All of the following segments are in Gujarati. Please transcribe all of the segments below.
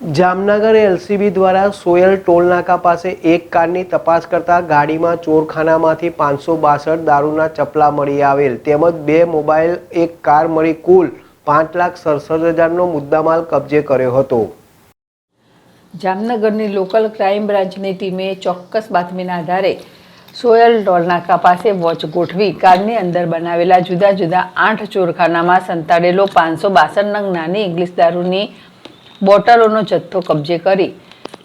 જામનગર એલસીબી દ્વારા સોયલ ટોલનાકા પાસે એક કારની તપાસ કરતા ગાડીમાં ચોરખાનામાંથી 562 દારૂના ચપલા મળી આવેલ તેમજ 2 મોબાઈલ એક કાર મળી કુલ 5,67,000નો મુદ્દામાલ કબજે કર્યો હતો। જામનગરની લોકલ ક્રાઇમ બ્રાન્ચની ટીમે ચોક્કસ બાતમીના આધારે સોયલ ટોલનાકા પાસે વોચ ગોઠવી કારની અંદર બનાવેલા જુદા જુદા 8 ચોરખાનામાં સંતાડેલો 562 નંગ નાની ઇંગ્લિશ દારૂની બોટલોનો જથ્થો કબજે કરી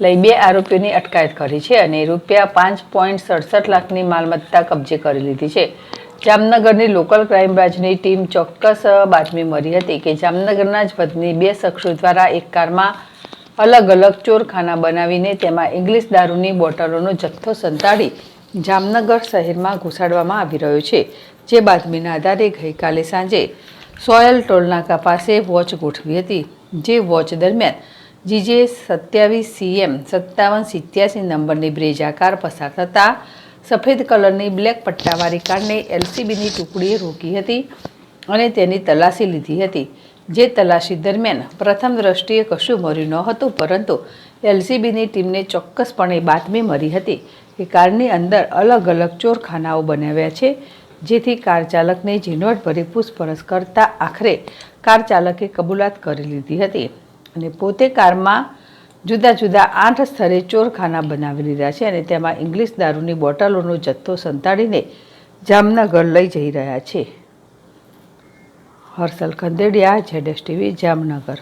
લઈ 2 આરોપીઓની અટકાયત કરી છે અને રૂપિયા 5.67 લાખની માલમત્તા કબજે કરી લીધી છે। જામનગરની લોકલ ક્રાઇમ બ્રાન્ચની ટીમ ચોક્કસ બાતમી મળી હતી કે જામનગરના જ વતની 2 શખ્સો દ્વારા એક કારમાં અલગ અલગ ચોરખાના બનાવીને તેમાં ઇંગ્લિશ દારૂની બોટલોનો જથ્થો સંતાડી જામનગર શહેરમાં ઘુસાડવામાં આવી રહ્યો છે। જે બાતમીના આધારે ગઈકાલે સાંજે સોયલ ટોલનાકા પાસે વોચ ગોઠવી હતી। જે વોચ દરમિયાન જીજે 27 CM 5787 નંબરની બ્રેઝા કાર પસાર થતાં સફેદ કલરની બ્લેક પટ્ટાવાળી કારને એલસીબીની ટુકડીએ રોકી હતી અને તેની તલાશી લીધી હતી। જે તલાશી દરમિયાન પ્રથમ દ્રષ્ટિએ કશું મળ્યું ન હતું, પરંતુ એલસીબીની ટીમને ચોક્કસપણે બાતમી મળી હતી કે કારની અંદર અલગ અલગ ચોરખાનાઓ બનાવ્યા છે, જેથી કાર ચાલકને ઝીણવટભરી પૂછપરછ કરતા આખરે કાર ચાલકે કબૂલાત કરી લીધી હતી અને પોતે કારમાં જુદા જુદા 8 સ્થળે ચોરખાના બનાવી લીધા છે અને તેમાં ઇંગ્લિશ દારૂની બોટલોનો જથ્થો સંતાડીને જામનગર લઈ જઈ રહ્યા છે। હર્ષલ ખંદેડિયા, ZSTV, જામનગર।